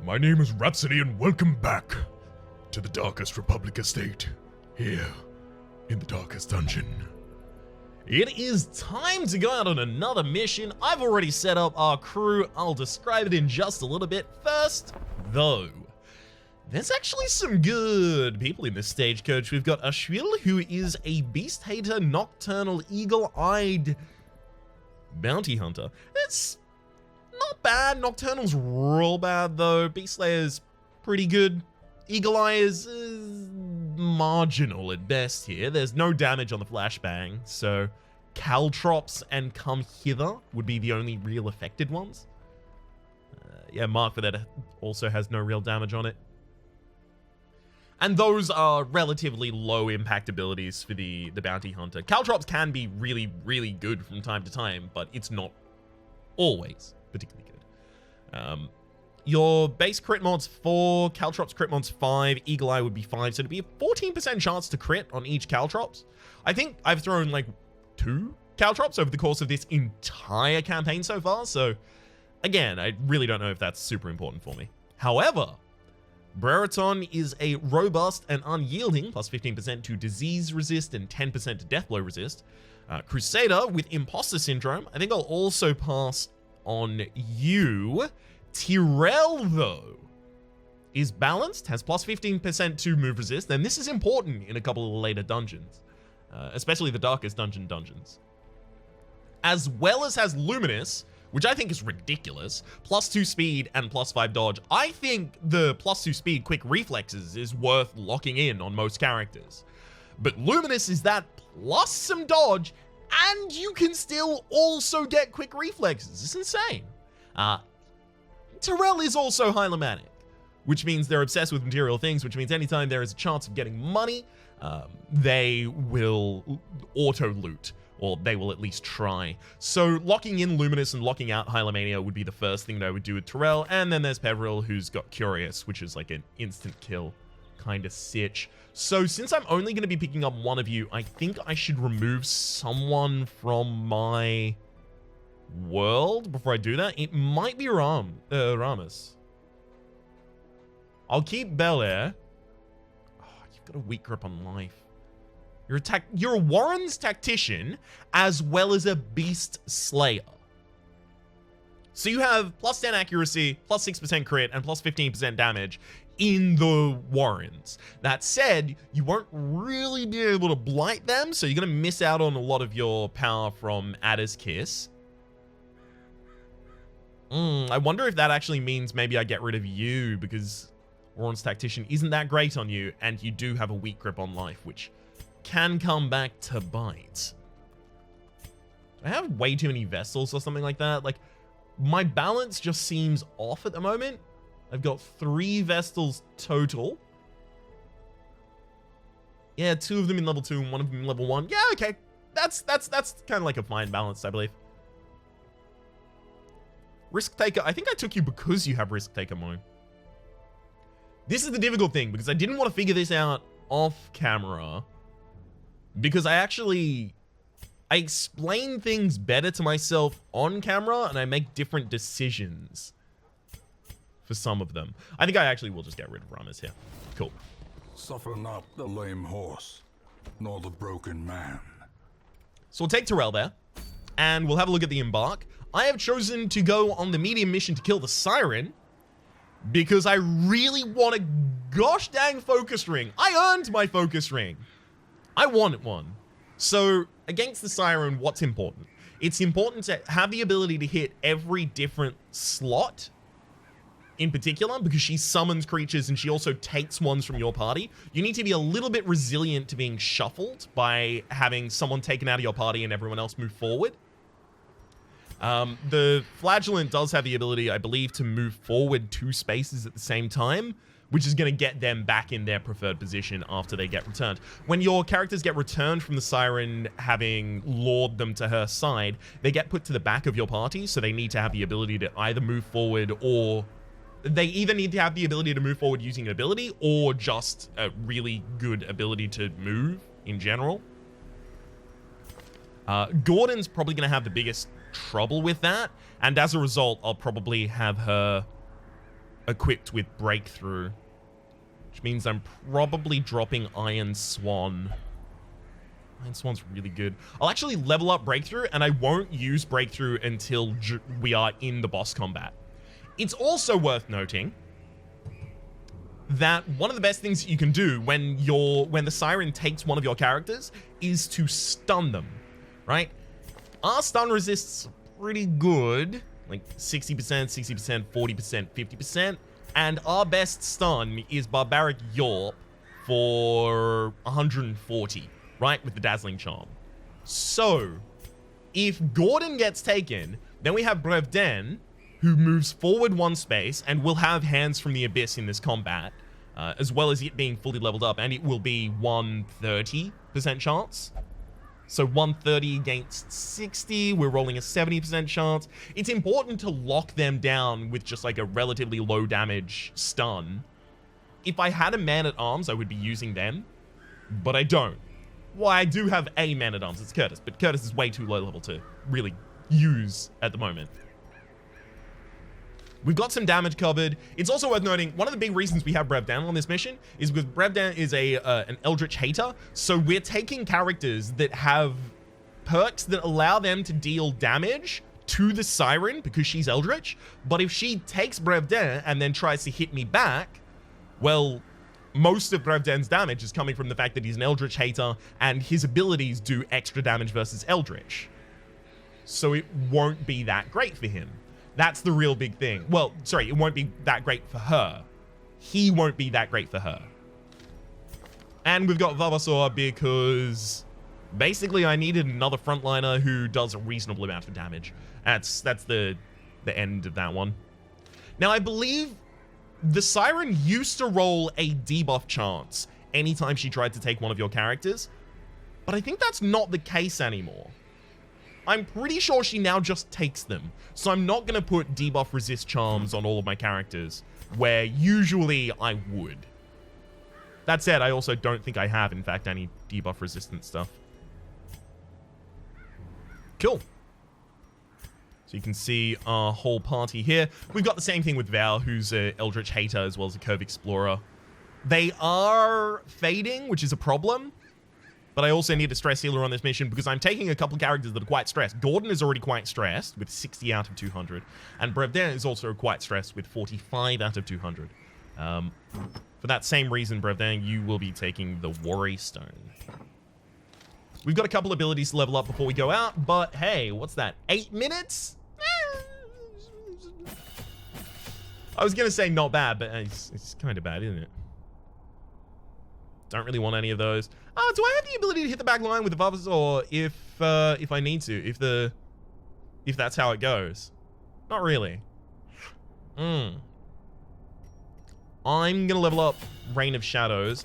My name is Rhapsody and welcome back to the Darkest Republic Estate, here in the Darkest Dungeon. It is time to go out on another mission. I've already set up our crew. I'll describe it in just a little bit. First, though, there's actually some good people in this stagecoach. We've got Ashwil, who is a beast hater, nocturnal, eagle-eyed bounty hunter. It's not bad. Nocturnal's real bad, though. Beast Slayer's pretty good. Eagle Eye is marginal at best here. There's no damage on the flashbang, so Caltrops and Come Hither would be the only real affected ones. Yeah, Mark for that also has no real damage on it. And those are relatively low impact abilities for the bounty hunter. Caltrops can be really, really good from time to time, but it's not always particularly good. Your base crit mod's 4, Caltrops crit mod's 5, Eagle Eye would be 5, so it'd be a 14% chance to crit on each Caltrops. I think I've thrown like 2 Caltrops over the course of this entire campaign so far, so again, I really don't know if that's super important for me. However, Brereton is a robust and unyielding, plus 15% to disease resist and 10% to death blow resist. Crusader with imposter syndrome. I think I'll also pass on you. Tyrell, though, is balanced, has plus 15% to move resist, and this is important in a couple of later dungeons, especially the Darkest dungeons. As well as has Luminous, which I think is ridiculous, plus 2 speed and plus 5 dodge. I think the plus 2 speed quick reflexes is worth locking in on most characters. But Luminous is that plus some dodge, and you can still also get quick reflexes. It's insane. Tyrell is also Hylomanic, which means they're obsessed with material things, which means anytime there is a chance of getting money, they will auto-loot, or they will at least try. So locking in Luminous and locking out Hylomania would be the first thing that I would do with Tyrell, and then there's Peveril, who's got Curious, which is like an instant kill kind of sitch. So since I'm only going to be picking up one of you, I think I should remove someone from my world before I do that. It might be Ramus. I'll keep Bel Air. Oh, you've got a weak grip on life. You're a Warren's tactician as well as a beast slayer. So you have plus 10 accuracy, plus 6% crit, and plus 15% damage in the Warrens. That said, you won't really be able to blight them, so you're going to miss out on a lot of your power from Ada's Kiss. I wonder if that actually means maybe I get rid of you, because Warren's Tactician isn't that great on you, and you do have a weak grip on life, which can come back to bite. Do I have way too many Vestals or something like that? Like, my balance just seems off at the moment. I've got 3 Vestals total. Yeah, 2 of them in level 2 and 1 of them in level 1. Yeah, okay. That's kind of like a fine balance, I believe. Risk Taker, I think I took you because you have Risk Taker mode. This is the difficult thing, because I didn't want to figure this out off camera, because I explain things better to myself on camera, and I make different decisions for some of them. I think I actually will just get rid of Ramus here. Cool. Suffer not the lame horse, nor the broken man. So we'll take Tyrell there, and we'll have a look at the Embark. I have chosen to go on the medium mission to kill the Siren, because I really want a gosh dang focus ring. I earned my focus ring. I wanted one. So against the Siren, what's important? It's important to have the ability to hit every different slot in particular, because she summons creatures and she also takes ones from your party. You need to be a little bit resilient to being shuffled by having someone taken out of your party and everyone else move forward. The Flagellant does have the ability, I believe, to move forward 2 spaces at the same time, which is going to get them back in their preferred position after they get returned. When your characters get returned from the Siren, having lured them to her side, they get put to the back of your party, so they need to have the ability to either move forward, or they either need to have the ability to move forward using an ability, or just a really good ability to move in general. Gordon's probably going to have the biggest trouble with that, and as a result, I'll probably have her equipped with Breakthrough, which means I'm probably dropping Iron Swan. Iron Swan's really good. I'll actually level up Breakthrough, and I won't use Breakthrough until we are in the boss combat. It's also worth noting that one of the best things you can do when the Siren takes one of your characters is to stun them, right? Our stun resists pretty good, like 60%, 60%, 40%, 50%, and our best stun is Barbaric Yorp for 140, right, with the Dazzling Charm. So, if Gordon gets taken, then we have Brevden, who moves forward one space and will have Hands from the Abyss in this combat, as well as it being fully leveled up, and it will be 130% chance. So 130 against 60, we're rolling a 70% chance. It's important to lock them down with just like a relatively low damage stun. If I had a Man-at-Arms, I would be using them, but I don't. Well, I do have a Man-at-Arms, it's Curtis, but Curtis is way too low level to really use at the moment. We've got some damage covered. It's also worth noting, one of the big reasons we have Brevdan on this mission is because Brevdan is an Eldritch hater, so we're taking characters that have perks that allow them to deal damage to the Siren because she's Eldritch, but if she takes Brevdan and then tries to hit me back, well, most of Brevdan's damage is coming from the fact that he's an Eldritch hater and his abilities do extra damage versus Eldritch. So it won't be that great for him. That's the real big thing. Well, sorry, it won't be that great for her. He won't be that great for her. And we've got Vavasaur because basically I needed another frontliner who does a reasonable amount of damage. That's the end of that one. Now, I believe the Siren used to roll a debuff chance anytime she tried to take one of your characters, but I think that's not the case anymore. I'm pretty sure she now just takes them. So I'm not going to put debuff resist charms on all of my characters, where usually I would. That said, I also don't think I have, in fact, any debuff resistant stuff. Cool. So you can see our whole party here. We've got the same thing with Val, who's an Eldritch hater as well as a Curve Explorer. They are fading, which is a problem. But I also need a stress healer on this mission because I'm taking a couple characters that are quite stressed. Gordon is already quite stressed with 60 out of 200. And Brevden is also quite stressed with 45 out of 200. For that same reason, Brevden, you will be taking the Worry Stone. We've got a couple abilities to level up before we go out, but hey, what's that? 8 minutes? I was going to say not bad, but it's kind of bad, isn't it? Don't really want any of those. Do I have the ability to hit the back line with the Vavasaur if I need to? If that's how it goes? Not really. I'm gonna level up Rain of Shadows.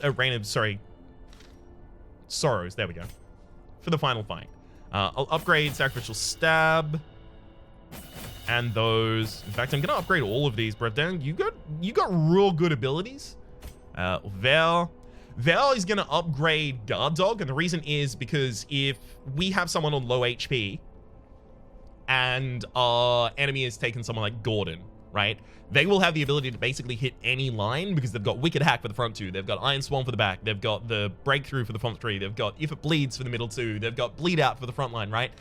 Sorrows. There we go. For the final fight. I'll upgrade Sacrificial Stab. And those. In fact, I'm gonna upgrade all of these, Brevdan. You got real good abilities. Val is going to upgrade Guard Dog, and the reason is because if we have someone on low HP and our enemy has taken someone like Gordon, right? They will have the ability to basically hit any line because they've got Wicked Hack for the front two, they've got Iron Swan for the back, they've got the Breakthrough for the front three, they've got If It Bleeds for the middle two, they've got Bleed Out for the front line, right?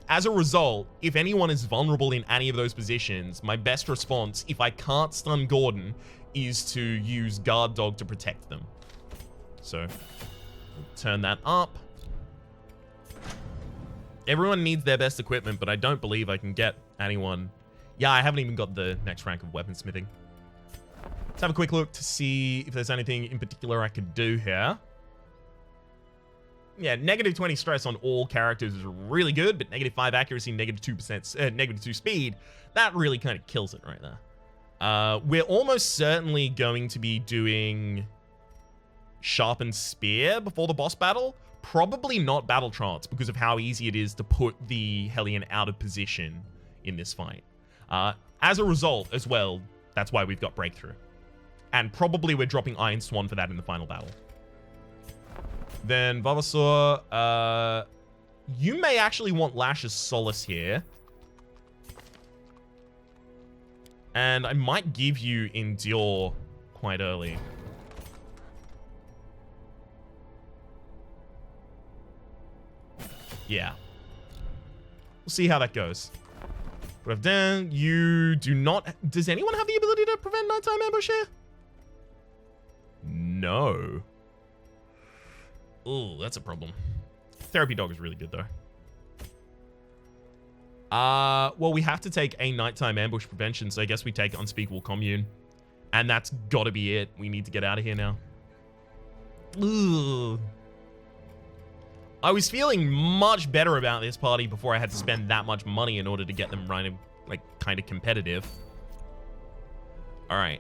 As a result, if anyone is vulnerable in any of those positions, my best response, if I can't stun Gordon, is to use Guard Dog to protect them. So, we'll turn that up. Everyone needs their best equipment, but I don't believe I can get anyone. Yeah, I haven't even got the next rank of weaponsmithing. Let's have a quick look to see if there's anything in particular I could do here. Yeah, negative 20 stress on all characters is really good, but negative 5 accuracy, negative 2 speed, that really kind of kills it right there. We're almost certainly going to be doing Sharpened Spear before the boss battle. Probably not Battle Trance because of how easy it is to put the Hellion out of position in this fight. As a result, as well, that's why we've got Breakthrough. And probably we're dropping Iron Swan for that in the final battle. Then Vavasaur, you may actually want Lash's Solace here. And I might give you Endure quite early. Yeah. We'll see how that goes. But I've done, you do not... Does anyone have the ability to prevent nighttime ambush here? No. Oh, that's a problem. Therapy dog is really good, though. Well, we have to take a nighttime ambush prevention, so I guess we take Unspeakable Commune. And that's gotta be it. We need to get out of here now. Ugh. I was feeling much better about this party before I had to spend that much money in order to get them running, like, kind of competitive. All right.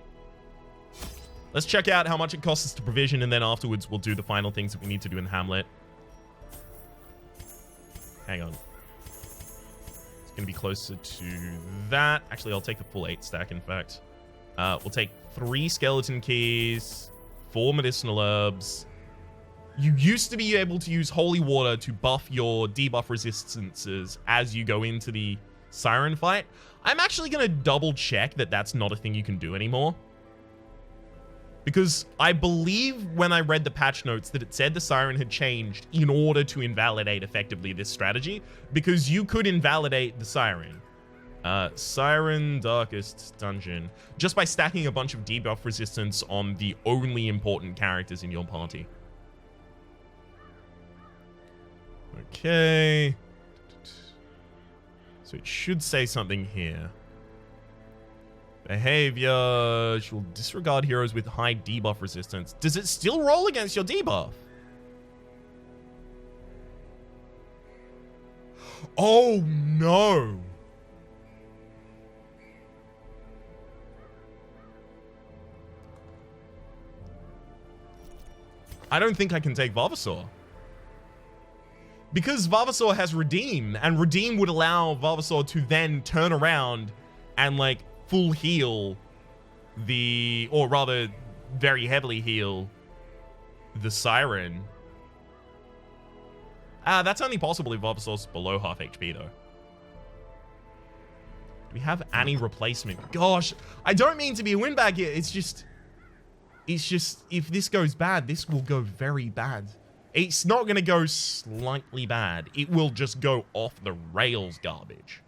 Let's check out how much it costs us to provision, and then afterwards we'll do the final things that we need to do in Hamlet. Hang on. It's going to be closer to that. Actually, I'll take the full 8 stack, in fact. We'll take 3 skeleton keys, 4 medicinal herbs. You used to be able to use holy water to buff your debuff resistances as you go into the Siren fight. I'm actually going to double check that that's not a thing you can do anymore. Because I believe when I read the patch notes that it said the Siren had changed in order to invalidate effectively this strategy. Because you could invalidate the Siren. Siren Darkest Dungeon. Just by stacking a bunch of debuff resistance on the only important characters in your party. Okay. So it should say something here. Behavior. She'll disregard heroes with high debuff resistance. Does it still roll against your debuff? Oh no. I don't think I can take Vavasaur. Because Vavasaur has Redeem, and Redeem would allow Vavasaur to then turn around and, like, full heal the... Or rather, very heavily heal the Siren. That's only possible if Vavasaur's below half HP, though. Do we have any replacement? Gosh, I don't mean to be a windbag here. It's just, if this goes bad, this will go very bad. It's not going to go slightly bad. It will just go off the rails garbage.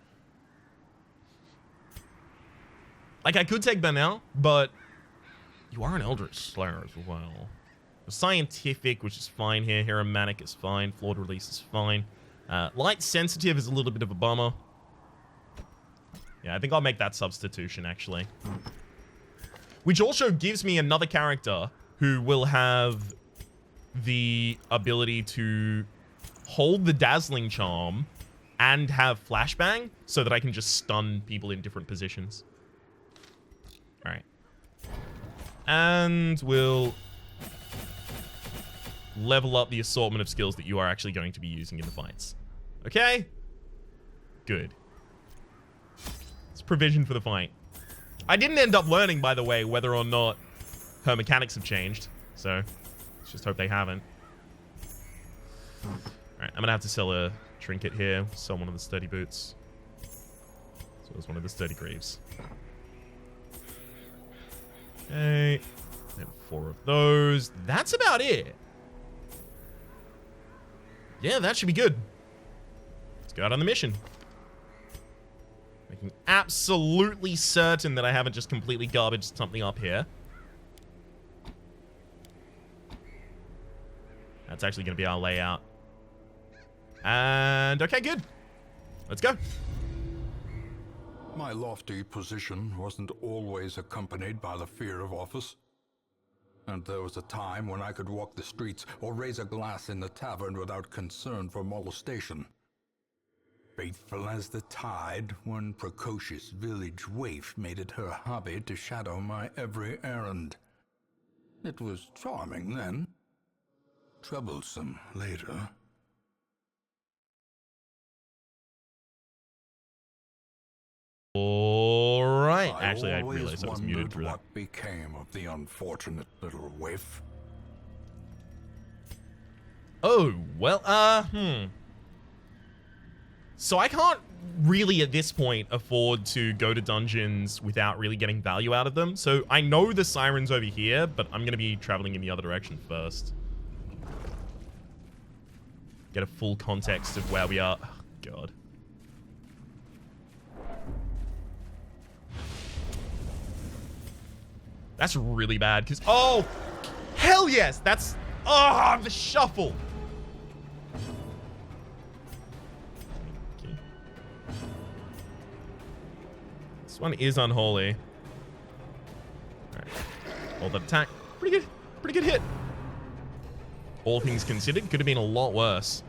Like, I could take Banel, but you are an Eldritch Slayer as well. Scientific, which is fine here. Heromanic is fine. Flawed Release is fine. Light Sensitive is a little bit of a bummer. Yeah, I think I'll make that substitution, actually. Which also gives me another character who will have the ability to hold the Dazzling Charm and have Flashbang so that I can just stun people in different positions. All right. And we'll level up the assortment of skills that you are actually going to be using in the fights. Okay? Good. It's provision for the fight. I didn't end up learning, by the way, whether or not her mechanics have changed. So, let's just hope they haven't. Alright, I'm gonna have to sell a trinket here. Sell one of the sturdy boots. So there's one of the sturdy greaves. Okay. And 4 of those. That's about it. Yeah, that should be good. Let's go out on the mission. Making absolutely certain that I haven't just completely garbaged something up here. That's actually going to be our layout. And, okay, good. Let's go. My lofty position wasn't always accompanied by the fear of office. And there was a time when I could walk the streets or raise a glass in the tavern without concern for molestation. Faithful as the tide, one precocious village waif made it her hobby to shadow my every errand. It was charming then, troublesome later. Alright. Actually, I realized I was muted through that. What became of the unfortunate little waif? Oh, well, So I can't really at this point afford to go to dungeons without really getting value out of them. So I know the Siren's over here, but I'm going to be traveling in the other direction first. Get a full context of where we are. Oh, God. That's really bad because... Oh! Hell yes! That's... Oh, the shuffle! Okay. This one is unholy. Alright. Hold that attack. Pretty good. Pretty good hit. All things considered, could have been a lot worse.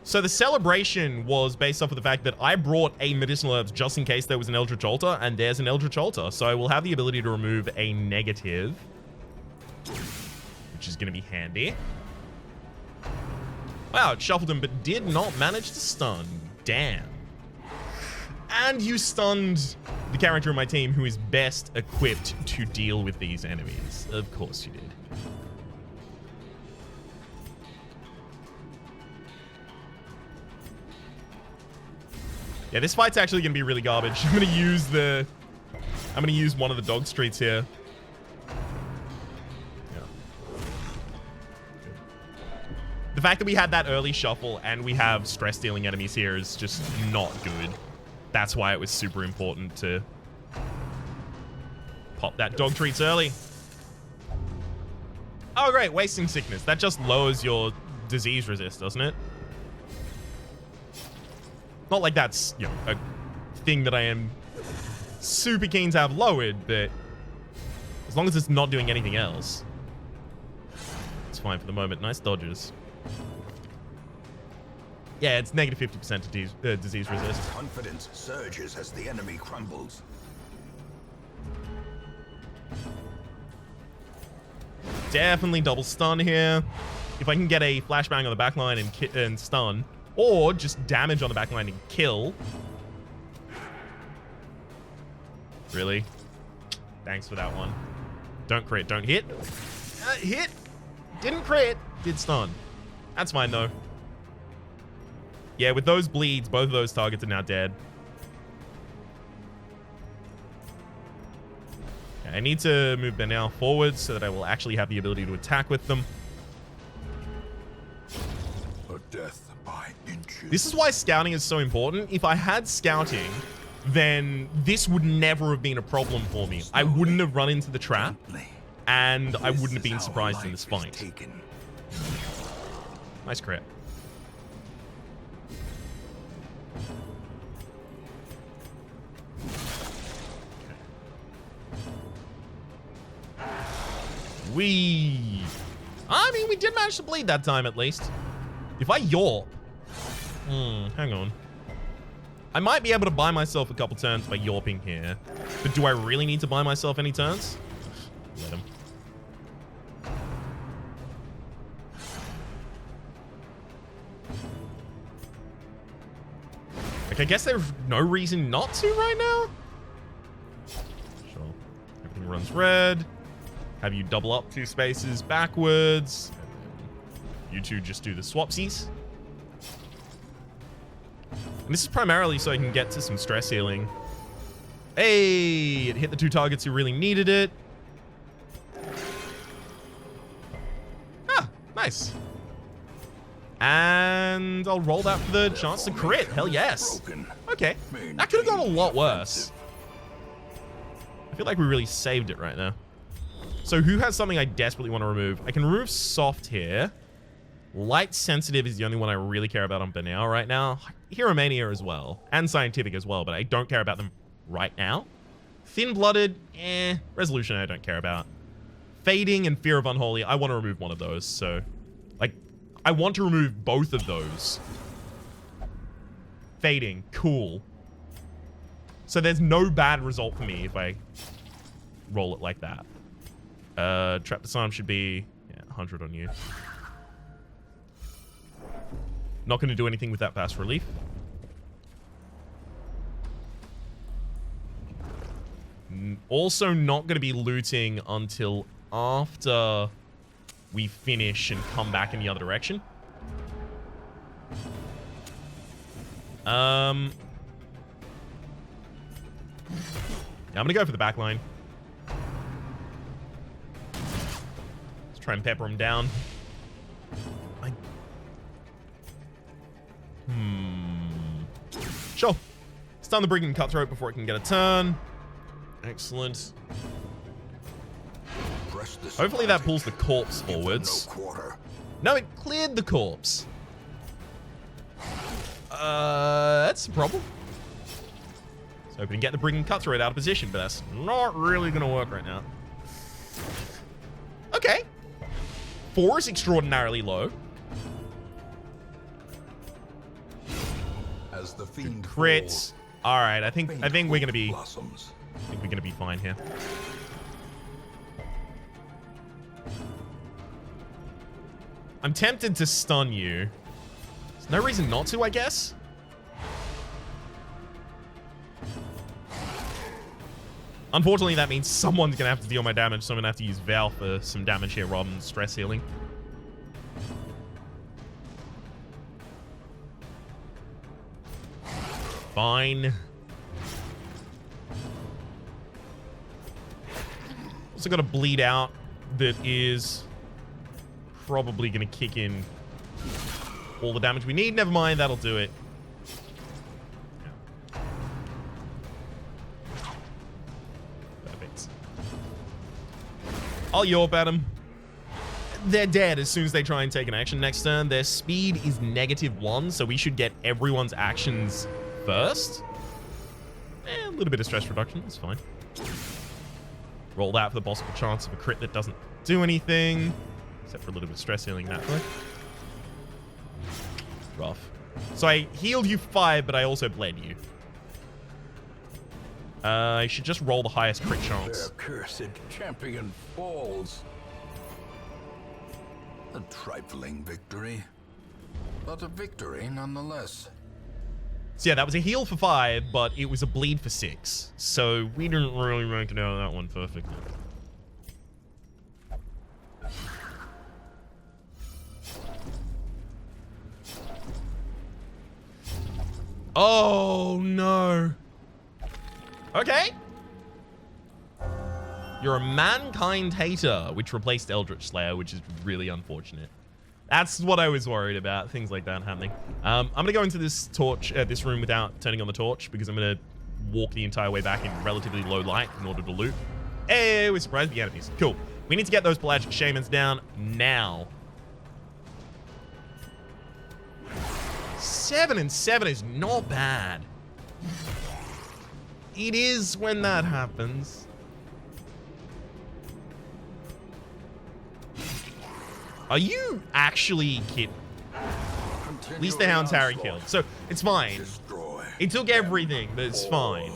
So the celebration was based off of the fact that I brought a medicinal herbs just in case there was an Eldritch Altar, and there's an Eldritch Altar. So I will have the ability to remove a negative, which is going to be handy. Wow, it shuffled him, but did not manage to stun. Damn. And you stunned the character on my team who is best equipped to deal with these enemies. Of course you did. Yeah, this fight's actually going to be really garbage. I'm going to use one of the dog streets here. Yeah. Good. The fact that we had that early shuffle and we have stress dealing enemies here is just not good. That's why it was super important to pop that dog treats early. Oh, great. Wasting sickness. That just lowers your disease resist, doesn't it? Not like that's, you know, a thing that I am super keen to have lowered, but as long as it's not doing anything else, it's fine for the moment. Nice dodges. Yeah, it's negative 50% to disease resist. Confidence surges as the enemy crumbles. Definitely double stun here. If I can get a flashbang on the backline and stun, or just damage on the backline and kill. Really? Thanks for that one. Don't crit, don't hit. Hit! Didn't crit, did stun. That's fine though. Yeah, with those bleeds, both of those targets are now dead. Okay, I need to move Benel forward so that I will actually have the ability to attack with them. A death by inches. This is why scouting is so important. If I had scouting, then this would never have been a problem for me. I wouldn't have run into the trap, and I wouldn't have been surprised in this fight. Nice crit. I mean, we did manage to bleed that time at least. If I YORP... hang on. I might be able to buy myself a couple turns by YORPing here. But do I really need to buy myself any turns? Let him. Like, I guess there's no reason not to right now? Sure. Everything runs red. Have you double up 2 spaces backwards. You two just do the swapsies. And this is primarily so I can get to some stress healing. Hey, it hit the 2 targets who really needed it. Ah, nice. And I'll roll that for the chance to crit. Hell yes. Okay, that could have gone a lot worse. I feel like we really saved it right now. So who has something I desperately want to remove? I can remove soft here. Light sensitive is the only one I really care about on Banal right now. Hero-mania as well. And scientific as well, but I don't care about them right now. Thin-blooded, resolution I don't care about. Fading and fear of unholy, I want to remove one of those. So, like, I want to remove both of those. Fading, cool. So there's no bad result for me if I roll it like that. Trap disarm should be 100 on you. Not going to do anything with that fast relief. Also not going to be looting until after we finish and come back in the other direction. I'm gonna go for the back line. Let's try and pepper him down. Sure. Stun the Brigand Cutthroat before it can get a turn. Excellent. Hopefully that pulls the corpse forwards. No, it cleared the corpse. That's a problem. So hoping to get the Brigand Cutthroat out of position, but that's not really going to work right now. Okay. 4 is extraordinarily low. As the fiend Crits. All right, I think we're gonna be. blossoms. I think we're gonna be fine here. I'm tempted to stun you. There's no reason not to, I guess. Unfortunately, that means someone's gonna have to deal my damage, so I'm gonna have to use Val for some damage here rather than stress healing. Fine. Also got a bleed out that is probably going to kick in all the damage we need. Never mind, that'll do it. Perfect. I'll Yorp at them. They're dead as soon as they try and take an action next turn. Their speed is -1, so we should get everyone's actions first. A little bit of stress reduction, that's fine. Roll that for the possible chance of a crit that doesn't do anything, except for a little bit of stress healing that way. Rough. So I healed you 5, but I also bled you. I should just roll the highest crit chance. Their cursed champion falls. A trifling victory, but a victory nonetheless. So yeah, that was a heal for 5, but it was a bleed for 6. So we didn't really make it out of that one perfectly. Oh, no. Okay. You're a Mankind Hater, which replaced Eldritch Slayer, which is really unfortunate. That's what I was worried about, things like that happening. I'm going to go into this this room without turning on the torch, because I'm going to walk the entire way back in relatively low light in order to loot. Hey, we surprised the enemies. Cool. We need to get those Pelagic Shamans down now. 7 and 7 is not bad. It is when that happens. Are you actually kidding? At least the Hound's Harry killed. So, it's fine. It took everything, but it's fine.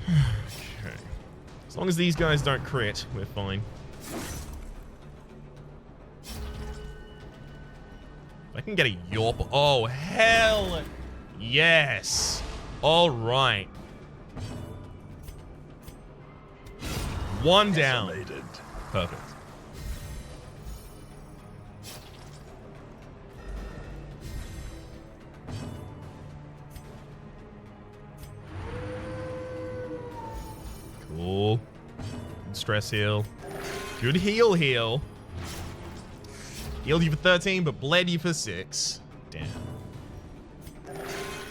Okay. As long as these guys don't crit, we're fine. I can get a Yorp. Oh, hell yes. All right. 1 down. Perfect. Cool. Good stress heal. Good heal. Healed you for 13, but bled you for 6. Damn.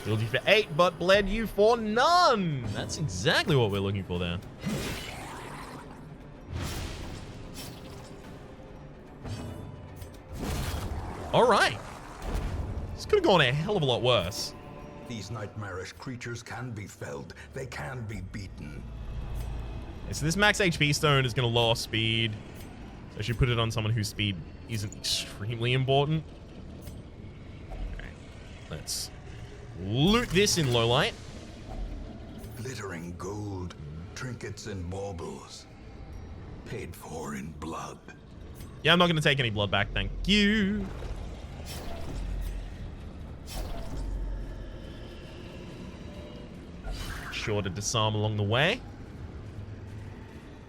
Healed you for 8, but bled you for none. That's exactly what we're looking for there. All right. This could have gone a hell of a lot worse. These nightmarish creatures can be felled. They can be beaten. Okay, so this max HP stone is going to lower speed. So I should put it on someone whose speed isn't extremely important. Okay, let's loot this in low light. Glittering gold, trinkets and baubles, paid for in blood. Yeah, I'm not going to take any blood back, thank you. Sure to disarm along the way.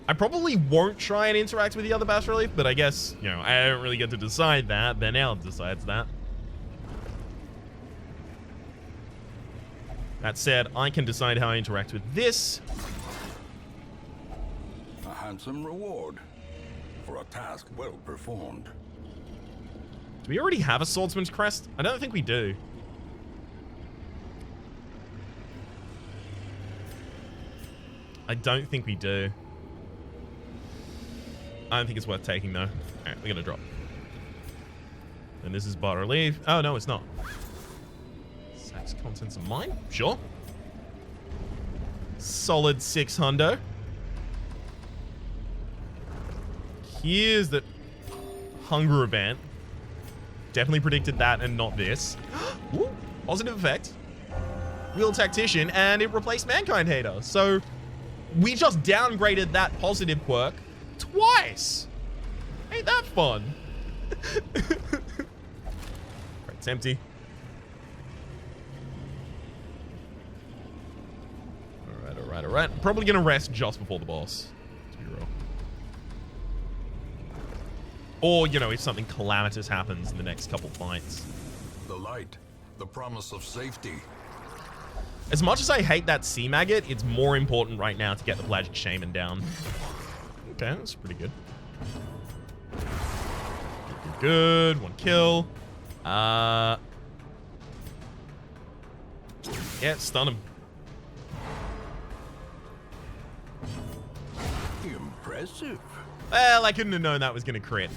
I probably won't try and interact with the other Bas Relief, but I guess, you know, I don't really get to decide that. Ben L decides that. That said, I can decide how I interact with this. A handsome reward for a task well performed. Do we already have a swordsman's crest? I don't think we do. I don't think we do. I don't think it's worth taking, though. Alright, we're gonna drop. And this is bar relief. Oh, no, it's not. Sacks contents of mine? Sure. Solid 600. Here's the hunger event. Definitely predicted that and not this. Ooh, positive effect. Real tactician, and it replaced Mankind Hater. So we just downgraded that positive quirk twice. Ain't that fun? Right, it's empty. All right. Probably gonna rest just before the boss, to be real. Or, you know, if something calamitous happens in the next couple fights. The light, the promise of safety. As much as I hate that sea maggot, it's more important right now to get the Pelagic Shaman down. Okay, that's pretty good. Good. One kill. Yeah, stun him. Impressive. Well, I couldn't have known that was going to crit.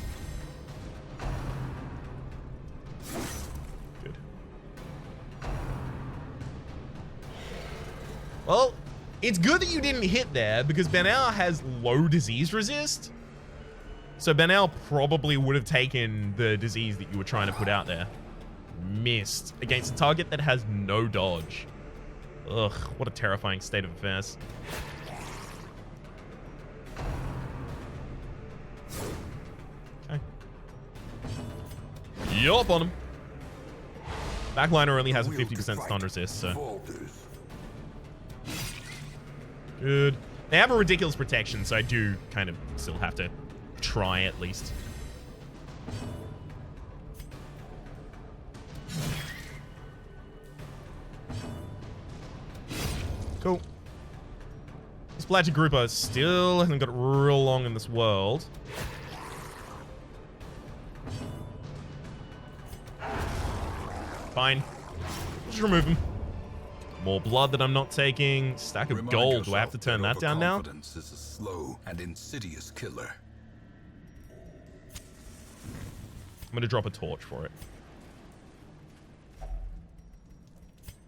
Good. Well, it's good that you didn't hit there because Benal has low disease resist. So Benal probably would have taken the disease that you were trying to put out there. Missed against a target that has no dodge. Ugh, what a terrifying state of affairs. Okay. Yup on him. Backliner only has a 50% stun resist, so. Good. They have a ridiculous protection, so I do kind of still have to try at least. Cool. This Pelagic Grouper still hasn't got real long in this world. Fine. Just remove him. More blood that I'm not taking. Stack of gold. Do I have to turn that down now? Overconfidence is a slow and insidious killer. I'm going to drop a torch for it.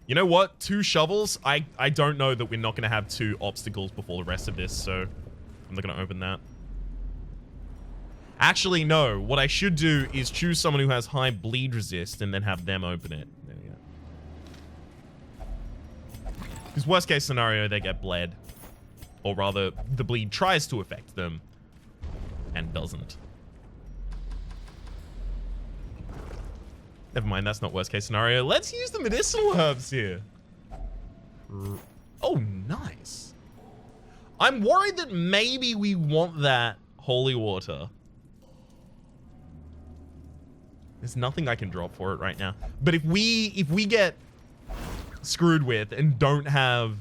You know what? 2 shovels? I don't know that we're not going to have 2 obstacles before the rest of this, so I'm not going to open that. Actually, no. What I should do is choose someone who has high bleed resist and then have them open it. There we go. Because worst case scenario, they get bled. Or rather, the bleed tries to affect them and doesn't. Never mind, that's not worst case scenario. Let's use the medicinal herbs here. Oh, nice. I'm worried that maybe we want that holy water. There's nothing I can drop for it right now. But if we get screwed with and don't have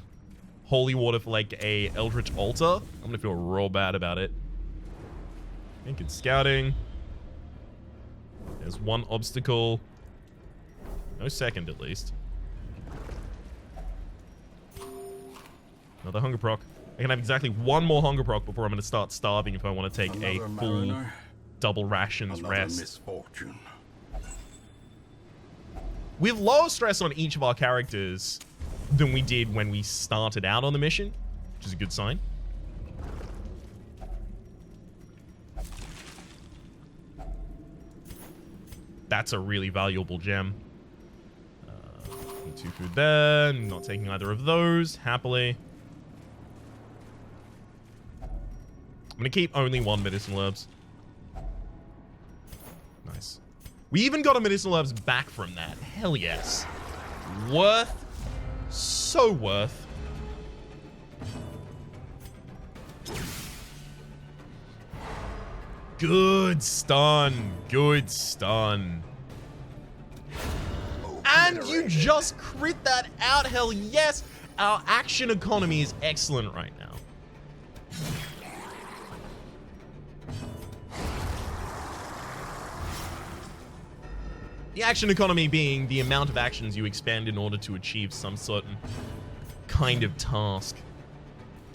holy water for like a Eldritch Altar, I'm gonna feel real bad about it. Good scouting. There's one obstacle. No second, at least. Another hunger proc. I can have exactly one more hunger proc before I'm going to start starving if I want to take a full double rations rest. Misfortune. We have lower stress on each of our characters than we did when we started out on the mission, which is a good sign. That's a really valuable gem. 2 food there. Not taking either of those. Happily. I'm going to keep only 1 medicinal herbs. Nice. We even got a medicinal herbs back from that. Hell yes. Worth. So worth. Good stun. Good stun. And you just crit that out. Hell yes. Our action economy is excellent right now. The action economy being the amount of actions you expend in order to achieve some certain kind of task.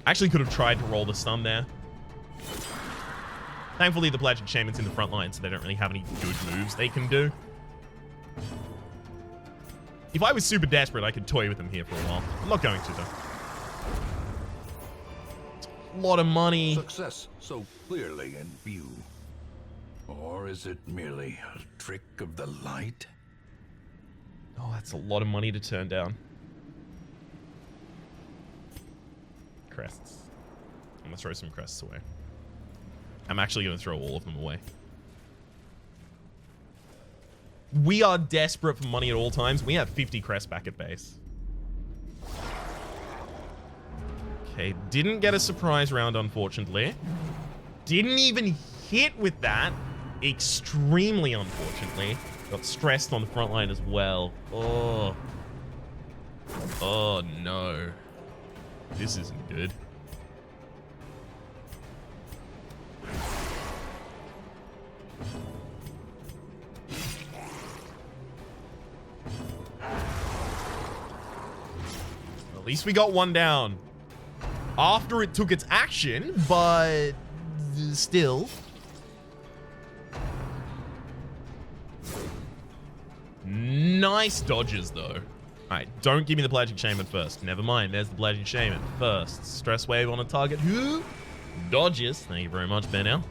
I actually could have tried to roll the stun there. Thankfully, the Pelagic Shaman's in the front line, so they don't really have any good moves they can do. If I was super desperate, I could toy with them here for a while. I'm not going to, though. It's a lot of money. Success so clearly in view. Or is it merely a trick of the light? Oh, that's a lot of money to turn down. Crests. I'm going to throw some crests away. I'm actually going to throw all of them away. We are desperate for money at all times. We have 50 crests back at base. Okay, didn't get a surprise round, unfortunately. Didn't even hit with that. Extremely unfortunately. Got stressed on the front line as well. Oh. Oh, no. This isn't good. At least we got one down. After it took its action, but still. Nice dodges, though. Alright, don't give me the Pelagic Shaman first. Never mind, there's the Pelagic Shaman. First, stress wave on a target who dodges. Thank you very much, Benel.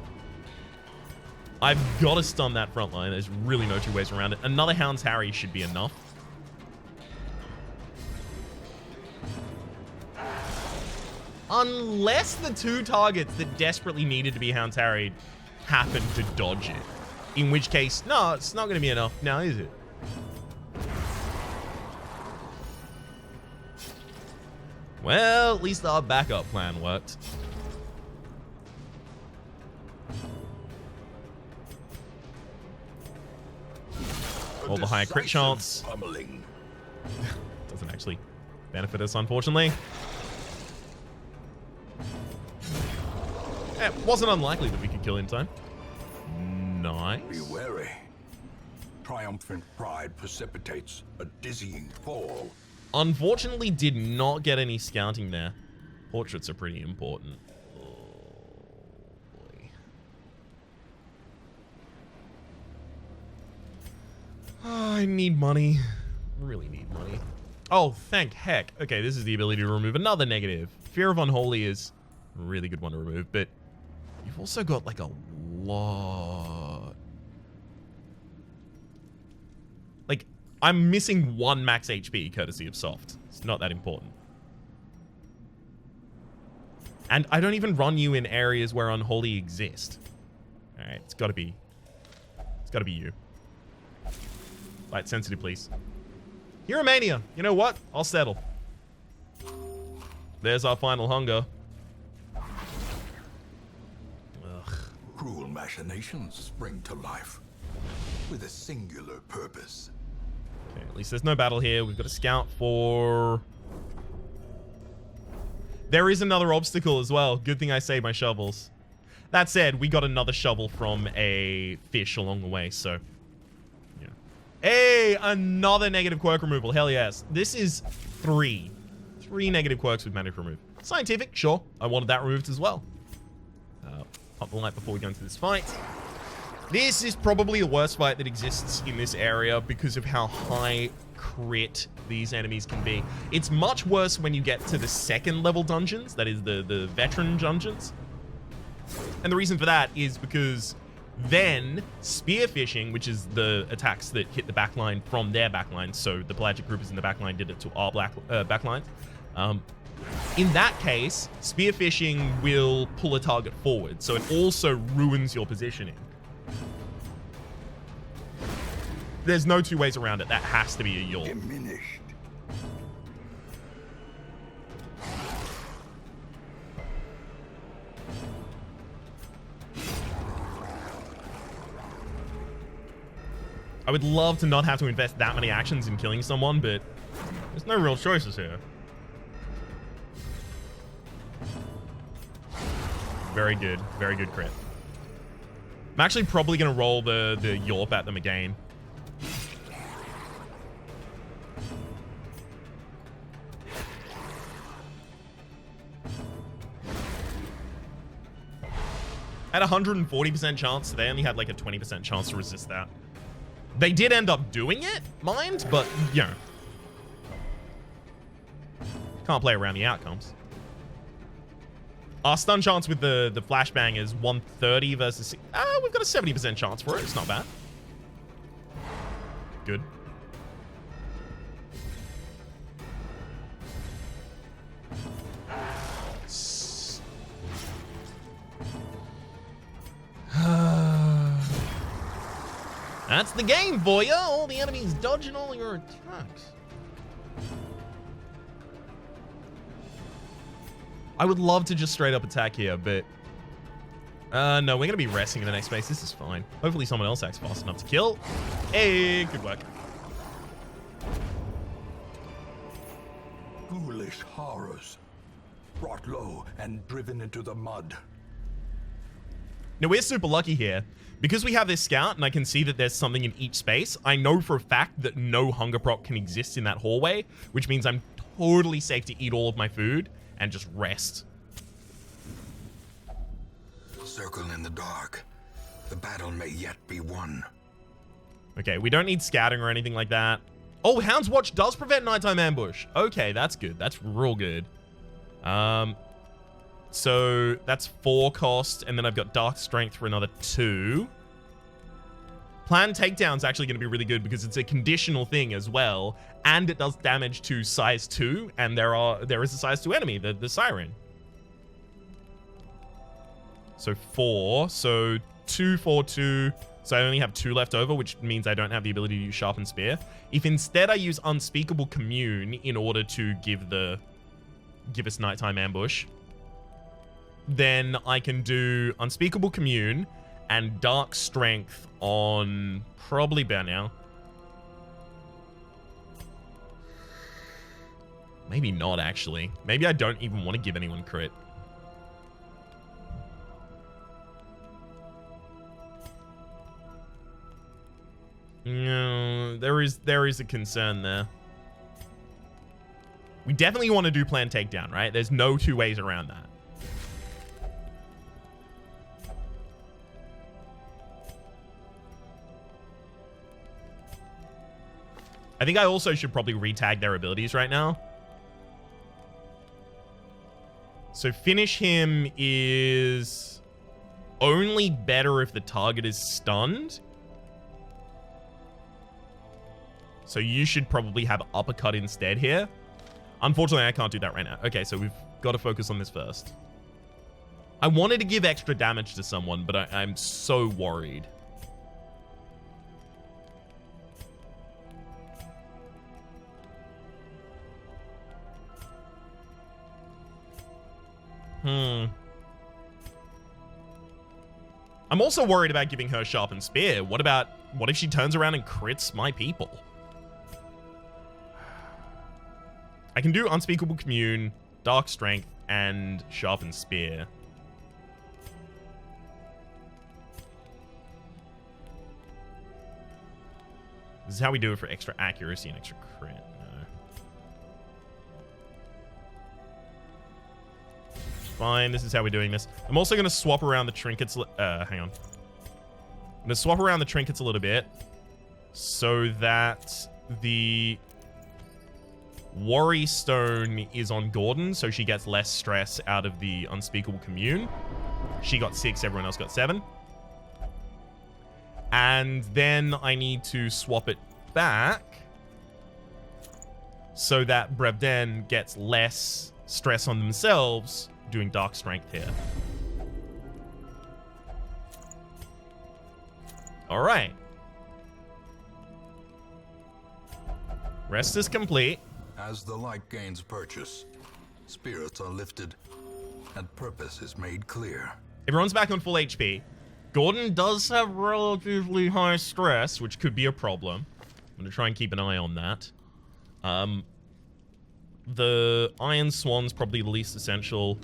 I've got to stun that front line. There's really no two ways around it. Another Hound's Harry should be enough. Unless the two targets that desperately needed to be Hound's Harried happened to dodge it. In which case, no, it's not going to be enough now, is it? Well, at least our backup plan worked. All the higher crit chance. Doesn't actually benefit us, unfortunately. It wasn't unlikely that we could kill in time. Nice. Be wary. Triumphant pride precipitates a dizzying fall. Unfortunately, did not get any scouting there. Portraits are pretty important. Oh, boy. Oh, I need money. Really need money. Oh, thank heck. Okay, this is the ability to remove another negative. Fear of Unholy is a really good one to remove, but you've also got like a lot. Like, I'm missing 1 max HP courtesy of Soft. It's not that important. And I don't even run you in areas where Unholy exist. Alright, it's gotta be you. Light sensitive, please. Hero Mania. You know what? I'll settle. There's our final hunger. Ugh. Cruel machinations spring to life with a singular purpose. Okay, at least there's no battle here. We've got a scout for... There is another obstacle as well. Good thing I saved my shovels. That said, we got another shovel from a fish along the way, so... yeah. Hey, another negative quirk removal. Hell yes. This is 3. 3 negative quirks with magic remove. Scientific, sure. I wanted that removed as well. Pop the light before we go into this fight. This is probably the worst fight that exists in this area because of how high crit these enemies can be. It's much worse when you get to the 2nd level dungeons, that is the veteran dungeons. And the reason for that is because then spearfishing, which is the attacks that hit the backline from their backline, so the pelagic groupers in the backline did it to our backline. In that case, spearfishing will pull a target forward, so it also ruins your positioning. There's no two ways around it. That has to be a yawl. Diminished. I would love to not have to invest that many actions in killing someone, but there's no real choices here. Very good crit. I'm actually probably going to roll the Yorp at them again. At 140% chance, they only had like a 20% chance to resist that. They did end up doing it, mind, but, you know. Can't play around the outcomes. Our stun chance with the flashbang is 130 versus... we've got a 70% chance for it. It's not bad. Good. That's the game for you. All the enemies dodging all your attacks. I would love to just straight up attack here, but... no, we're going to be resting in the next phase. This is fine. Hopefully someone else acts fast enough to kill. Hey, good work. Ghoulish horrors. Brought low and driven into the mud. Now, we're super lucky here. Because we have this scout and I can see that there's something in each space, I know for a fact that no hunger prop can exist in that hallway, which means I'm totally safe to eat all of my food and just rest. Circle in the dark. The battle may yet be won. Okay, we don't need scouting or anything like that. Oh, Hound's Watch does prevent nighttime ambush. Okay, that's good. That's real good. So that's 4 cost, and then I've got Dark Strength for another 2. Planned Takedown's actually going to be really good because it's a conditional thing as well, and it does damage to size 2, and there is a size 2 enemy, the Siren. So 4, so 2, 4, 2. So I only have 2 left over, which means I don't have the ability to use Sharpened Spear. If instead I use Unspeakable Commune in order to give us nighttime ambush, then I can do Unspeakable Commune and Dark Strength on probably Bear now. Maybe not, actually. Maybe I don't even want to give anyone crit. No, there is a concern there. We definitely want to do Planned Takedown, right? There's no 2 ways around that. I think I also should probably retag their abilities right now. So finish him is only better if the target is stunned. So you should probably have Uppercut instead here. Unfortunately, I can't do that right now. Okay, so we've got to focus on this first. I wanted to give extra damage to someone, but I'm so worried. I'm also worried about giving her Sharpened Spear. What if she turns around and crits my people? I can do Unspeakable Commune, Dark Strength, and Sharpened Spear. This is how we do it for extra accuracy and extra crit. No. Fine, this is how we're doing this. I'm also going to swap around the trinkets. Hang on. I'm going to swap around the trinkets a little bit so that the Worry Stone is on Gordon, so she gets less stress out of the Unspeakable Commune. She got 6, everyone else got 7. And then I need to swap it back so that Brevden gets less stress on themselves doing Dark Strength here. All right. Rest is complete. As the light gains purchase, spirits are lifted, and purpose is made clear. Everyone's back on full HP. Gordon does have relatively high stress, which could be a problem. I'm going to try and keep an eye on that. The Iron Swan's probably the least essential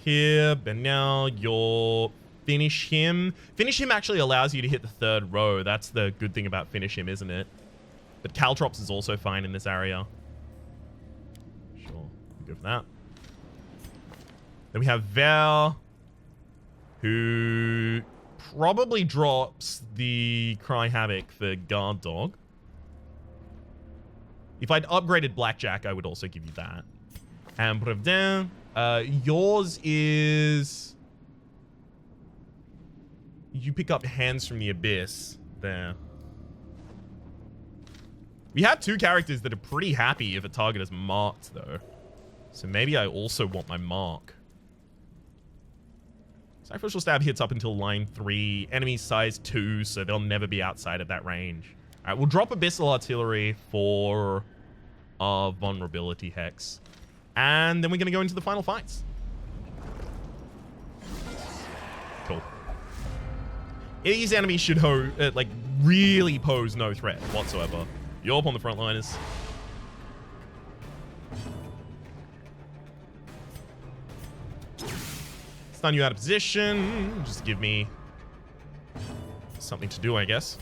here, but now you're... Finish him. Finish him actually allows you to hit the third row. That's the good thing about finish him, isn't it? But Caltrops is also fine in this area. Sure, go for that. Then we have Val, who probably drops the Cry Havoc for Guard Dog. If I'd upgraded Blackjack, I would also give you that. And Brevdin, yours is... You pick up Hands from the Abyss there. We have two characters that are pretty happy if a target is marked, though. So maybe I also want my mark. Sacrificial Stab hits up until line 3. Enemy size 2, so they'll never be outside of that range. Alright, we'll drop Abyssal Artillery for our Vulnerability Hex. And then we're going to go into the final fights. Cool. These enemies should like really pose no threat whatsoever. You're up on the front liners. Stun you out of position. Just give me something to do, I guess.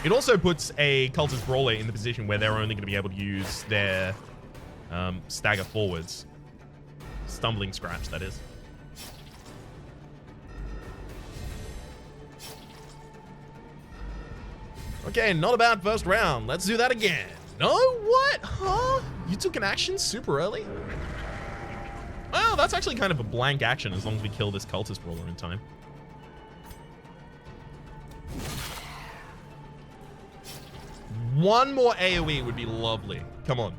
It also puts a Cultist Brawler in the position where they're only going to be able to use their stagger forwards. Stumbling Scratch, that is. Okay, not a bad first round. Let's do that again. No? What? Huh? You took an action super early? Oh, that's actually kind of a blank action as long as we kill this Cultist Brawler in time. One more AoE would be lovely. Come on.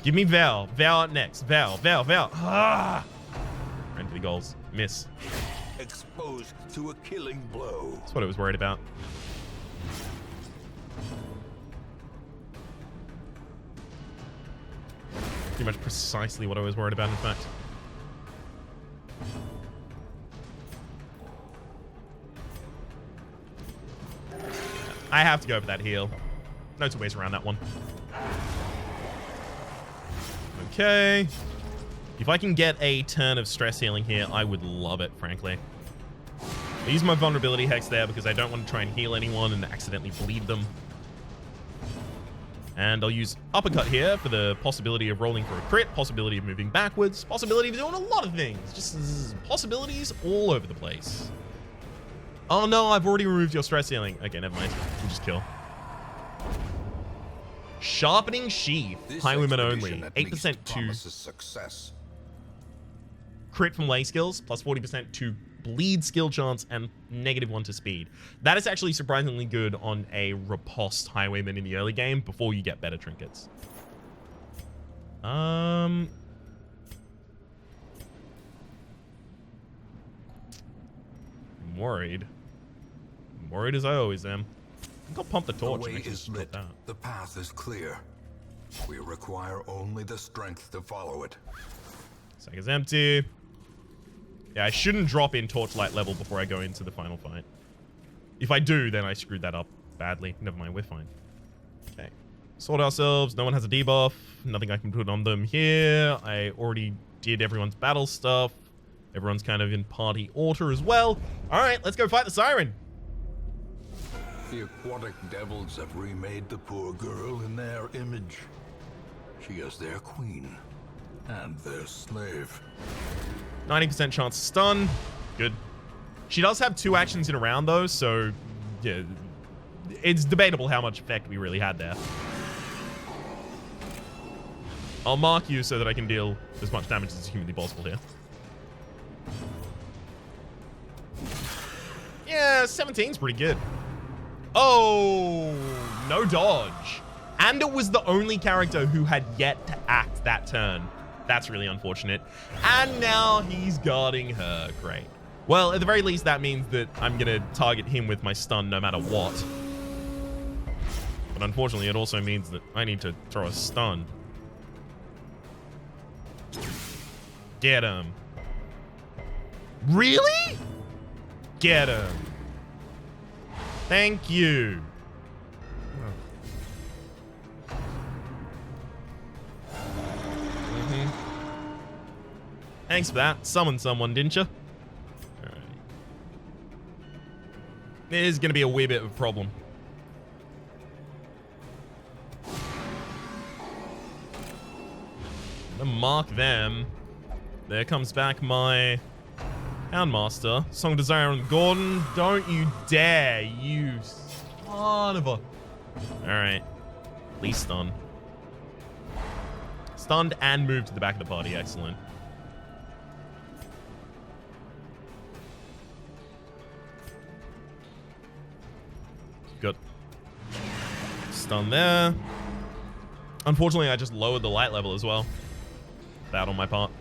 Give me Val. Val up next. Val. Ah! Ran for the goals. Miss. Exposed to a killing blow. That's what I was worried about. Pretty much precisely what I was worried about, in fact. I have to go for that heal. No two ways around that one. Okay. If I can get a turn of stress healing here, I would love it, frankly. I use my vulnerability hex there because I don't want to try and heal anyone and accidentally bleed them. And I'll use uppercut here for the possibility of rolling for a crit, possibility of moving backwards, possibility of doing a lot of things. Just possibilities all over the place. Oh no, I've already removed your stress healing. Okay, never mind. We'll just kill. Sharpening Sheath. Highwayman only. 8% to success. Crit from lay skills, plus 40% to bleed skill chance, and -1 to speed. That is actually surprisingly good on a riposte Highwayman in the early game before you get better trinkets. I'm worried. I'm worried as I always am. I think I'll pump the torch. The way is lit. The path is clear. We require only the strength to follow it. Sack is empty. Yeah, I shouldn't drop in torchlight level before I go into the final fight. If I do, then I screwed that up badly. Never mind, we're fine. Okay. Sort ourselves. No one has a debuff. Nothing I can put on them here. I already did everyone's battle stuff. Everyone's kind of in party order as well. All right, let's go fight the Siren. The aquatic devils have remade the poor girl in their image. She is their queen and their slave. 90% chance to stun. Good. She does have 2 actions in a round, though, so yeah, it's debatable how much effect we really had there. I'll mark you so that I can deal as much damage as humanly possible here. Yeah, 17's pretty good. Oh, no dodge. And it was the only character who had yet to act that turn. That's really unfortunate. And now he's guarding her. Great. Well, at the very least, that means that I'm going to target him with my stun no matter what. But unfortunately, it also means that I need to throw a stun. Get him. Really? Get him. Thank you. Thanks for that. Summoned someone, didn't you? Alright. There's going to be a wee bit of a problem. Gonna mark them. There comes back my Houndmaster. Song of Desire and Gordon. Don't you dare, you son of a... Alright. At least stunned. Stunned and moved to the back of the party. Excellent. Good. Stun there. Unfortunately, I just lowered the light level as well. Bad on my part.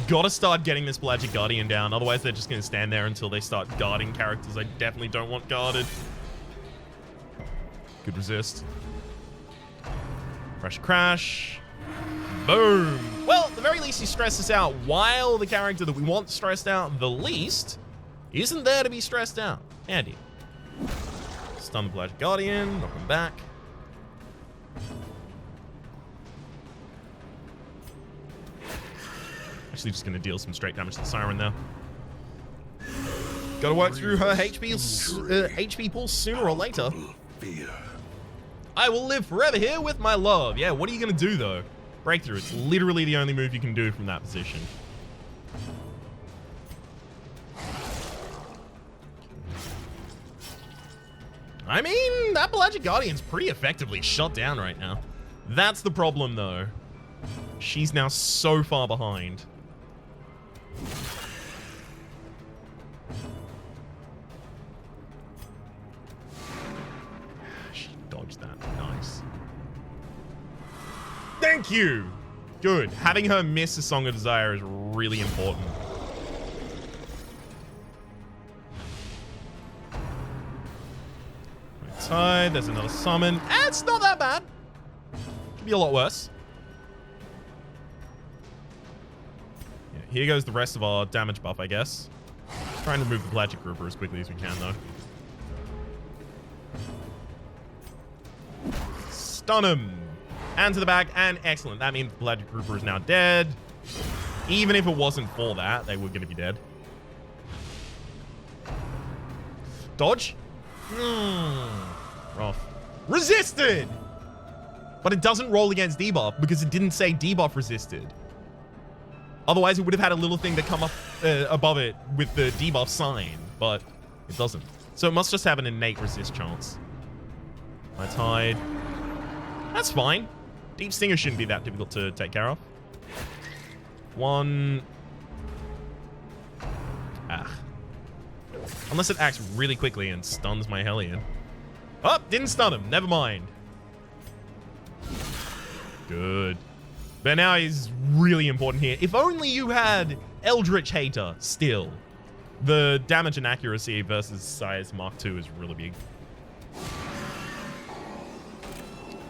Gotta start getting this Pelagic Guardian down, otherwise they're just gonna stand there until they start guarding characters I definitely don't want guarded. Good resist. Fresh crash. Boom. Well, at the very least, he stresses out, while the character that we want stressed out the least isn't there to be stressed out. Handy. Stun the Pelagic Guardian, knock him back. Actually, just gonna deal some straight damage to the Siren there. Gotta work through her HP pool sooner or later. I will live forever here with my love. Yeah, what are you gonna do though? Breakthrough. It's literally the only move you can do from that position. I mean, that Pelagic Guardian's pretty effectively shut down right now. That's the problem, though. She's now so far behind. She dodged that. Nice. Thank you! Good. Having her miss a Song of Desire is really important. Tide, there's another summon. It's not that bad. Could be a lot worse. Yeah, here goes the rest of our damage buff, I guess. Try and remove the Pelagic Grouper as quickly as we can, though. Stun him. And to the back, and excellent. That means the Pelagic Grouper is now dead. Even if it wasn't for that, they were going to be dead. Dodge. Rough. Resisted! But it doesn't roll against debuff because it didn't say debuff resisted. Otherwise, it would have had a little thing that come up above it with the debuff sign, but it doesn't. So it must just have an innate resist chance. My Tide. That's fine. Deep Stinger shouldn't be that difficult to take care of. One. Unless it acts really quickly and stuns my Hellion. Oh, didn't stun him. Never mind. Good. But now he's really important here. If only you had Eldritch Hater still. The damage and accuracy versus Size Mark II is really big.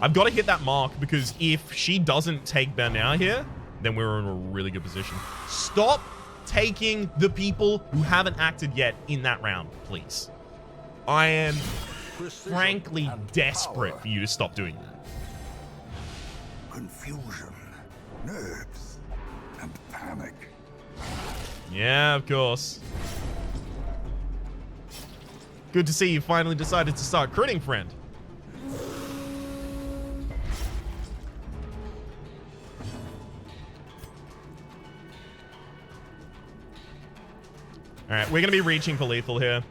I've got to hit that mark because if she doesn't take Bernau here, then we're in a really good position. Stop taking the people who haven't acted yet in that round, please. I am frankly desperate for you to stop doing that. Confusion, nerves, and panic. Yeah, of course. Good to see you finally decided to start critting, friend. All right, we're going to be reaching for lethal here.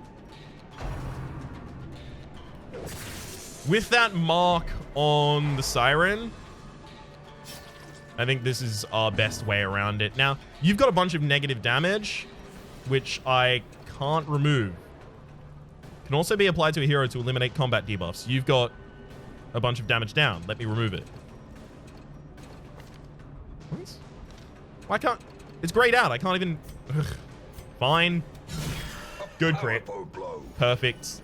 With that mark on the Siren, I think this is our best way around it. Now, you've got a bunch of negative damage, which I can't remove. Can also be applied to a hero to eliminate combat debuffs. You've got a bunch of damage down. Let me remove it. What? Why can't... It's grayed out. I can't even... Ugh. Fine. Good crit. Perfect.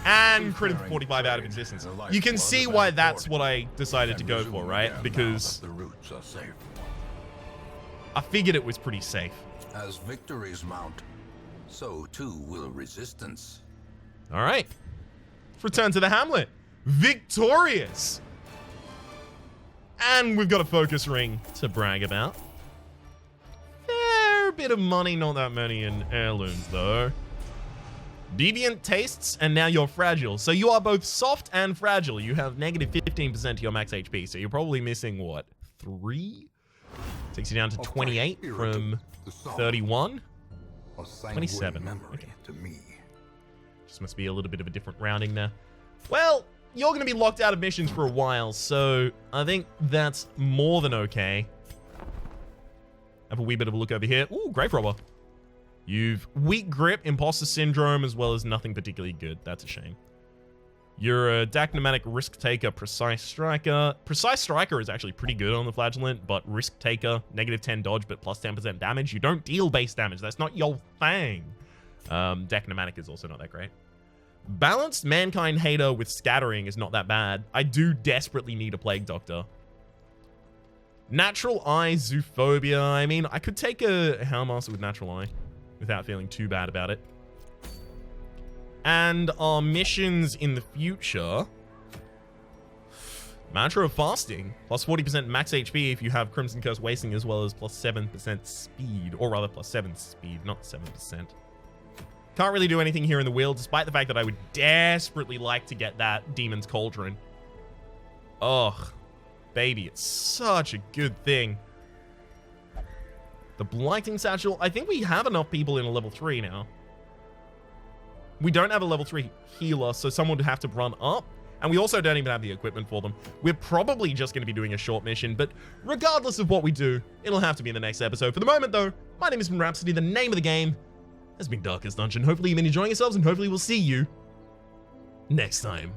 and crit for 45 out of existence. You can see why that's what I decided to go for, right? Because the routes are safe. I figured it was pretty safe. As victories mount, so too will resistance. All right. Let's return to the hamlet. Victorious. And we've got a focus ring to brag about. Fair bit of money, not that many in heirlooms, though. Deviant tastes, and now you're fragile. So you are both soft and fragile. You have negative 15% to your max HP, so you're probably missing, what, 3? Takes you down to 28 from 31. 27. Okay. To me. Just must be a little bit of a different rounding there. Well, you're going to be locked out of missions for a while, so I think that's more than okay. Have a wee bit of a look over here. Ooh, Grave Robber. You've weak grip, imposter syndrome, as well as nothing particularly good. That's a shame. You're a Dacnomatic risk taker, precise striker. Precise striker is actually pretty good on the flagellant, but risk taker, negative 10 dodge, but plus 10% damage. You don't deal base damage. That's not your thing. Dacnomatic is also not that great. Balanced mankind hater with scattering is not that bad. I do desperately need a plague doctor. Natural eye zoophobia. I mean, I could take a Hellmaster with natural eye without feeling too bad about it. And our missions in the future. Mantra of Fasting. Plus 40% max HP if you have Crimson Curse Wasting, as well as plus 7% speed. Or rather, plus 7 speed, not 7%. Can't really do anything here in the wheel, despite the fact that I would desperately like to get that Demon's Cauldron. Ugh. Baby, it's such a good thing. The Blighting Satchel. I think we have enough people in a level 3 now. We don't have a level 3 healer, so someone would have to run up. And we also don't even have the equipment for them. We're probably just going to be doing a short mission, but regardless of what we do, it'll have to be in the next episode. For the moment, though, my name has been Rhapsody. The name of the game has been Darkest Dungeon. Hopefully you've been enjoying yourselves, and hopefully we'll see you next time.